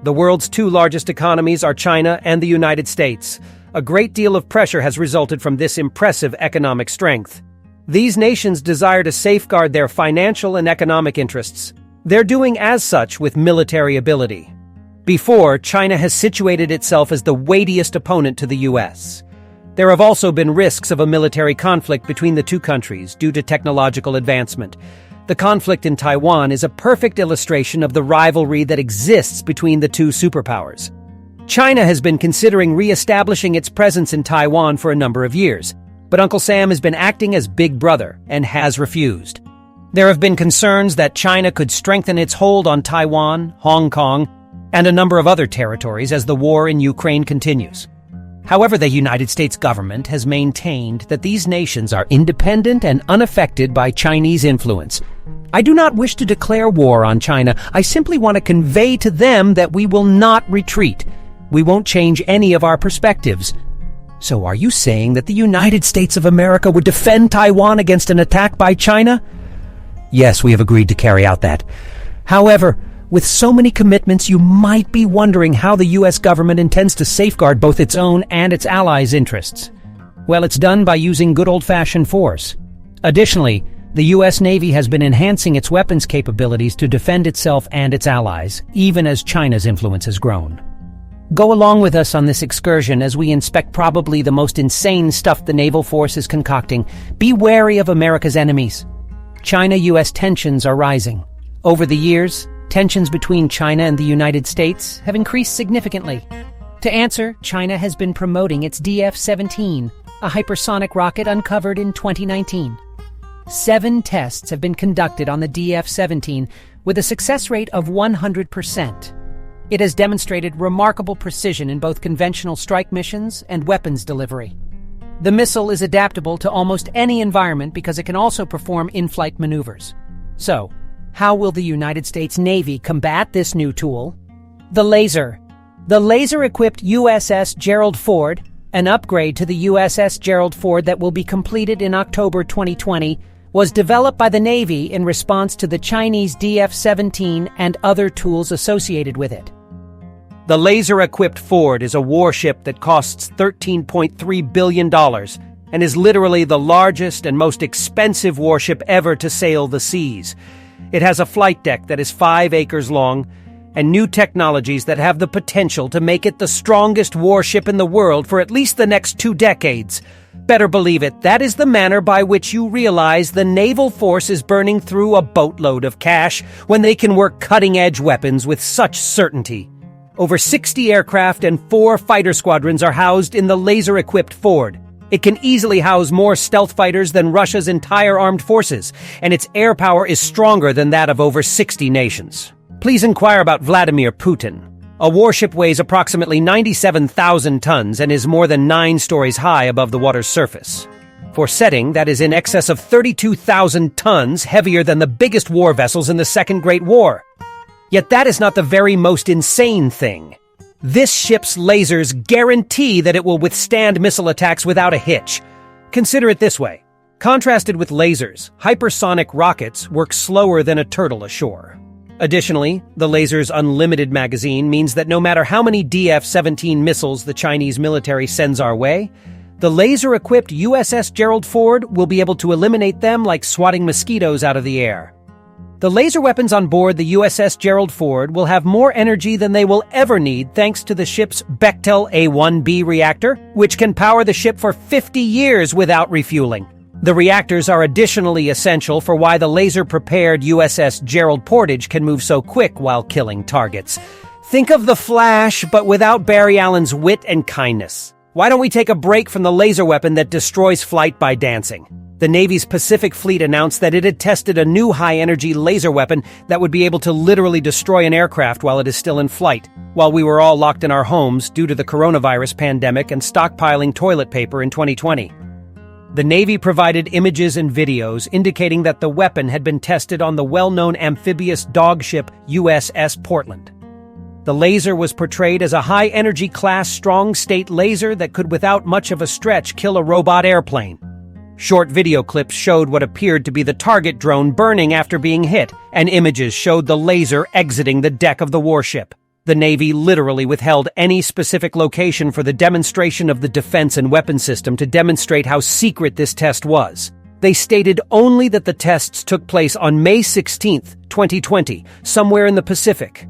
The world's two largest economies are China and the United States. A great deal of pressure has resulted from this impressive economic strength. These nations desire to safeguard their financial and economic interests. They're doing as such with military ability. Before, China has situated itself as the weightiest opponent to the US. There have also been risks of a military conflict between the two countries due to technological advancement. The conflict in Taiwan is a perfect illustration of the rivalry that exists between the two superpowers. China has been considering re-establishing its presence in Taiwan for a number of years, but Uncle Sam has been acting as big brother and has refused. There have been concerns that China could strengthen its hold on Taiwan, Hong Kong, and a number of other territories as the war in Ukraine continues. However, the United States government has maintained that these nations are independent and unaffected by Chinese influence. I do not wish to declare war on China. I simply want to convey to them that we will not retreat. We won't change any of our perspectives. So are you saying that the United States of America would defend Taiwan against an attack by China? Yes, we have agreed to carry out that. However, with so many commitments, you might be wondering how the U.S. government intends to safeguard both its own and its allies' interests. Well, it's done by using good old-fashioned force. Additionally, the U.S. Navy has been enhancing its weapons capabilities to defend itself and its allies, even as China's influence has grown. Go along with us on this excursion as we inspect probably the most insane stuff the naval force is concocting. Be wary of America's enemies. China-U.S. tensions are rising. Over the years, tensions between China and the United States have increased significantly. To answer, China has been promoting its DF-17, a hypersonic rocket uncovered in 2019. 7 tests have been conducted on the DF-17 with a success rate of 100%. It has demonstrated remarkable precision in both conventional strike missions and weapons delivery. The missile is adaptable to almost any environment because it can also perform in-flight maneuvers. So, how will the United States Navy combat this new tool? The laser. The laser-equipped USS Gerald Ford, an upgrade to the USS Gerald Ford that will be completed in October 2020, was developed by the Navy in response to the Chinese DF-17 and other tools associated with it. The laser-equipped Ford is a warship that costs $13.3 billion and is literally the largest and most expensive warship ever to sail the seas. It has a flight deck that is 5 acres long and new technologies that have the potential to make it the strongest warship in the world for at least the next 2 decades. Better believe it, that is the manner by which you realize the naval force is burning through a boatload of cash when they can work cutting-edge weapons with such certainty. Over 60 aircraft and 4 fighter squadrons are housed in the laser-equipped Ford. It can easily house more stealth fighters than Russia's entire armed forces, and its air power is stronger than that of over 60 nations. Please inquire about Vladimir Putin. A warship weighs approximately 97,000 tons and is more than 9 stories high above the water's surface. For setting, that is in excess of 32,000 tons, heavier than the biggest war vessels in the Second Great War. Yet that is not the very most insane thing. This ship's lasers guarantee that it will withstand missile attacks without a hitch. Consider it this way. Contrasted with lasers, hypersonic rockets work slower than a turtle ashore. Additionally, the laser's unlimited magazine means that no matter how many DF-17 missiles the Chinese military sends our way, the laser-equipped USS Gerald Ford will be able to eliminate them like swatting mosquitoes out of the air. The laser weapons on board the USS Gerald Ford will have more energy than they will ever need thanks to the ship's Bechtel A1B reactor, which can power the ship for 50 years without refueling. The reactors are additionally essential for why the laser-prepared USS Gerald Portage can move so quick while killing targets. Think of the Flash, but without Barry Allen's wit and kindness. Why don't we take a break from the laser weapon that destroys flight by dancing? The Navy's Pacific Fleet announced that it had tested a new high-energy laser weapon that would be able to literally destroy an aircraft while it is still in flight, while we were all locked in our homes due to the coronavirus pandemic and stockpiling toilet paper in 2020. The Navy provided images and videos indicating that the weapon had been tested on the well-known amphibious dogship USS Portland. The laser was portrayed as a high-energy class strong-state laser that could without much of a stretch kill a robot airplane. Short video clips showed what appeared to be the target drone burning after being hit, and images showed the laser exiting the deck of the warship. The Navy literally withheld any specific location for the demonstration of the defense and weapon system to demonstrate how secret this test was. They stated only that the tests took place on May 16, 2020, somewhere in the Pacific.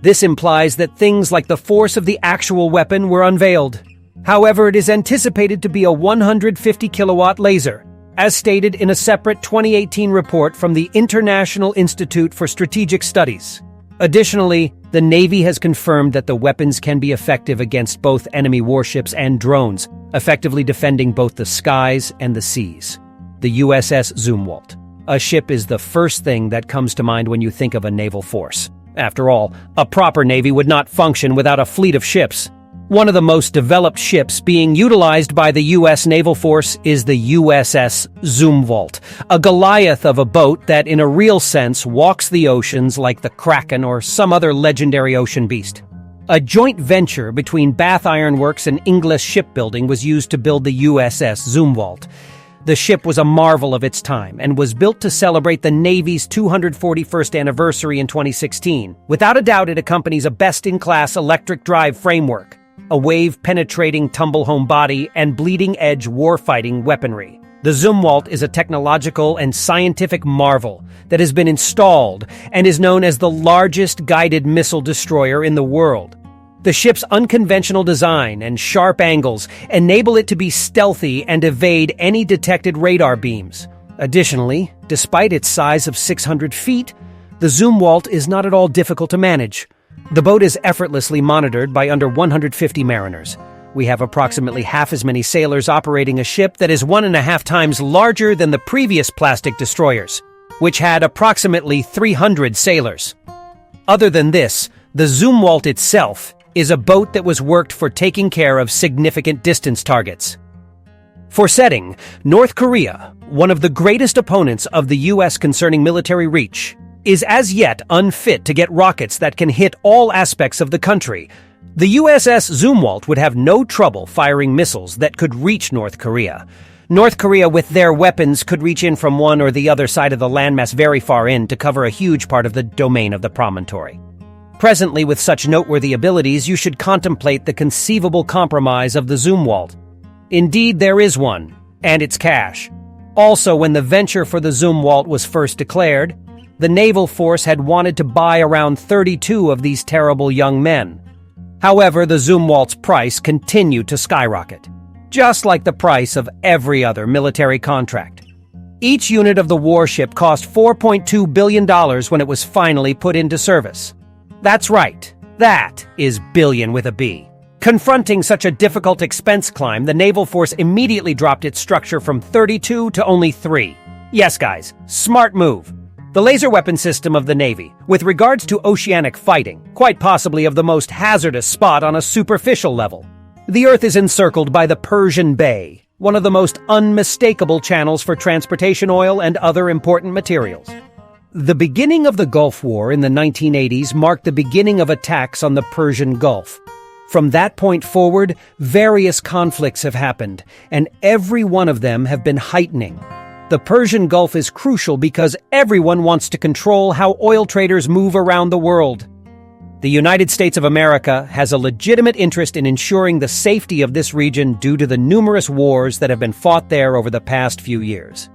This implies that things like the force of the actual weapon were unveiled. However, it is anticipated to be a 150-kilowatt laser, as stated in a separate 2018 report from the International Institute for Strategic Studies. Additionally, the Navy has confirmed that the weapons can be effective against both enemy warships and drones, effectively defending both the skies and the seas. The USS Zumwalt. A ship is the first thing that comes to mind when you think of a naval force. After all, a proper navy would not function without a fleet of ships. One of the most developed ships being utilized by the U.S. Naval Force is the USS Zumwalt, a Goliath of a boat that in a real sense walks the oceans like the Kraken or some other legendary ocean beast. A joint venture between Bath Iron Works and Inglis Shipbuilding was used to build the USS Zumwalt. The ship was a marvel of its time and was built to celebrate the Navy's 241st anniversary in 2016. Without a doubt, it accompanies a best-in-class electric drive framework, a wave-penetrating tumble-home body, and bleeding-edge warfighting weaponry. The Zumwalt is a technological and scientific marvel that has been installed and is known as the largest guided missile destroyer in the world. The ship's unconventional design and sharp angles enable it to be stealthy and evade any detected radar beams. Additionally, despite its size of 600 feet, the Zumwalt is not at all difficult to manage. The boat is effortlessly monitored by under 150 mariners. We have approximately half as many sailors operating a ship that is 1.5 times larger than the previous plastic destroyers, which had approximately 300 sailors. Other than this, the Zumwalt itself is a boat that was worked for taking care of significant distance targets. For setting, North Korea, one of the greatest opponents of the U.S. concerning military reach, is as yet unfit to get rockets that can hit all aspects of the country. The USS Zumwalt would have no trouble firing missiles that could reach North Korea. North Korea, with their weapons, could reach in from one or the other side of the landmass very far in to cover a huge part of the domain of the promontory. Presently, with such noteworthy abilities, you should contemplate the conceivable compromise of the Zumwalt. Indeed, there is one, and it's cash. Also, when the venture for the Zumwalt was first declared, the naval force had wanted to buy around 32 of these terrible young men. However, the Zumwalt's price continued to skyrocket, just like the price of every other military contract. Each unit of the warship cost $4.2 billion when it was finally put into service. That's right, that is billion with a B. Confronting such a difficult expense climb, the naval force immediately dropped its structure from 32 to only 3. Yes, guys, smart move. The laser weapon system of the Navy, with regards to oceanic fighting, quite possibly of the most hazardous spot on a superficial level. The Earth is encircled by the Persian Bay, one of the most unmistakable channels for transportation oil and other important materials. The beginning of the Gulf War in the 1980s marked the beginning of attacks on the Persian Gulf. From that point forward, various conflicts have happened, and every one of them have been heightening. The Persian Gulf is crucial because everyone wants to control how oil traders move around the world. The United States of America has a legitimate interest in ensuring the safety of this region due to the numerous wars that have been fought there over the past few years.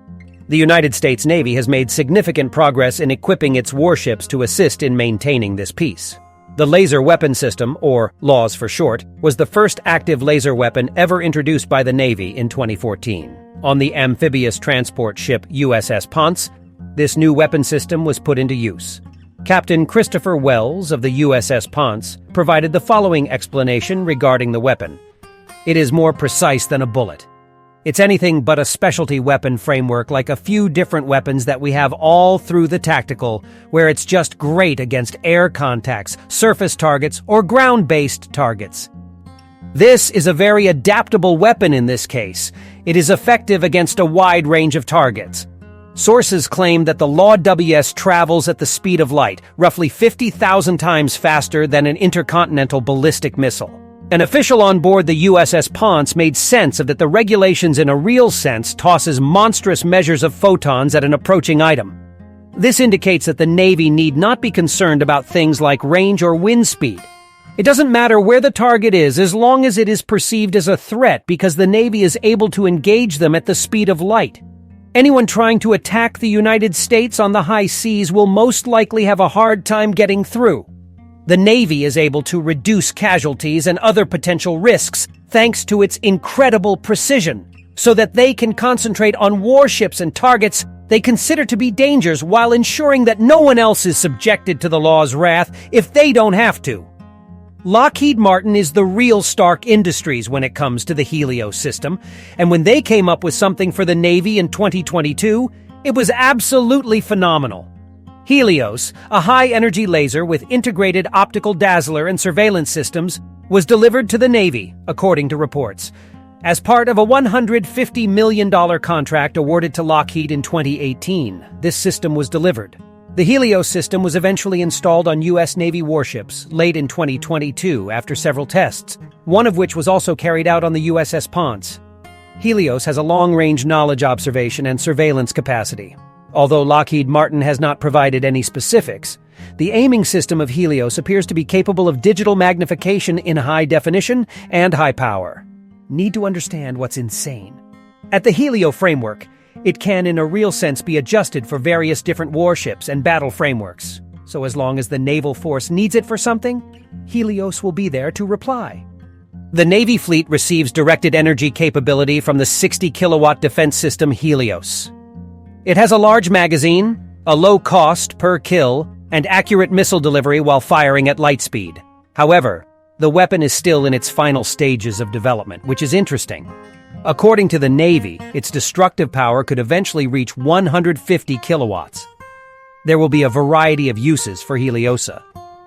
The United States Navy has made significant progress in equipping its warships to assist in maintaining this peace. The laser weapon system, or LAWS for short, was the first active laser weapon ever introduced by the Navy in 2014. On the amphibious transport ship USS Ponce, this new weapon system was put into use. Captain Christopher Wells of the USS Ponce provided the following explanation regarding the weapon. It is more precise than a bullet. It's anything but a specialty weapon framework like a few different weapons that we have all through the tactical, where it's just great against air contacts, surface targets, or ground-based targets. This is a very adaptable weapon in this case. It is effective against a wide range of targets. Sources claim that the LAW-WS travels at the speed of light, roughly 50,000 times faster than an intercontinental ballistic missile. An official on board the USS Ponce made sense of that the regulations in a real sense tosses monstrous measures of photons at an approaching item. This indicates that the Navy need not be concerned about things like range or wind speed. It doesn't matter where the target is as long as it is perceived as a threat because the Navy is able to engage them at the speed of light. Anyone trying to attack the United States on the high seas will most likely have a hard time getting through. The Navy is able to reduce casualties and other potential risks thanks to its incredible precision, so that they can concentrate on warships and targets they consider to be dangers while ensuring that no one else is subjected to the law's wrath if they don't have to. Lockheed Martin is the real Stark Industries when it comes to the Helios system, and when they came up with something for the Navy in 2022, it was absolutely phenomenal. Helios, a high-energy laser with integrated optical dazzler and surveillance systems, was delivered to the Navy, according to reports. As part of a $150 million contract awarded to Lockheed in 2018, this system was delivered. The Helios system was eventually installed on U.S. Navy warships late in 2022 after several tests, one of which was also carried out on the USS Ponce. Helios has a long-range knowledge observation and surveillance capacity. Although Lockheed Martin has not provided any specifics, the aiming system of Helios appears to be capable of digital magnification in high definition and high power. Need to understand what's insane. At the Helio framework, it can in a real sense be adjusted for various different warships and battle frameworks. So as long as the naval force needs it for something, Helios will be there to reply. The Navy fleet receives directed energy capability from the 60-kilowatt defense system Helios. It has a large magazine, a low cost per kill, and accurate missile delivery while firing at light speed. However, the weapon is still in its final stages of development, which is interesting. According to the Navy, its destructive power could eventually reach 150 kilowatts. There will be a variety of uses for Heliosa.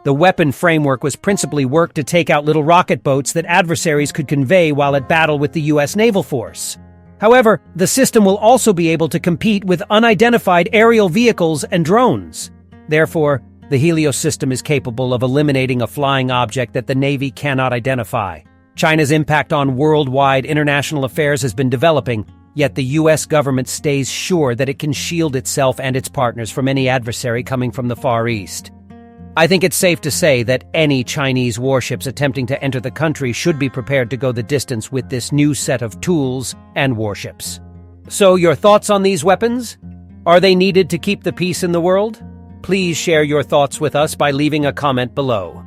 The weapon framework was principally worked to take out little rocket boats that adversaries could convey while at battle with the U.S. naval force. However, the system will also be able to compete with unidentified aerial vehicles and drones. Therefore, the Helios system is capable of eliminating a flying object that the Navy cannot identify. China's impact on worldwide international affairs has been developing, yet the U.S. government stays sure that it can shield itself and its partners from any adversary coming from the Far East. I think it's safe to say that any Chinese warships attempting to enter the country should be prepared to go the distance with this new set of tools and warships. So, your thoughts on these weapons? Are they needed to keep the peace in the world? Please share your thoughts with us by leaving a comment below.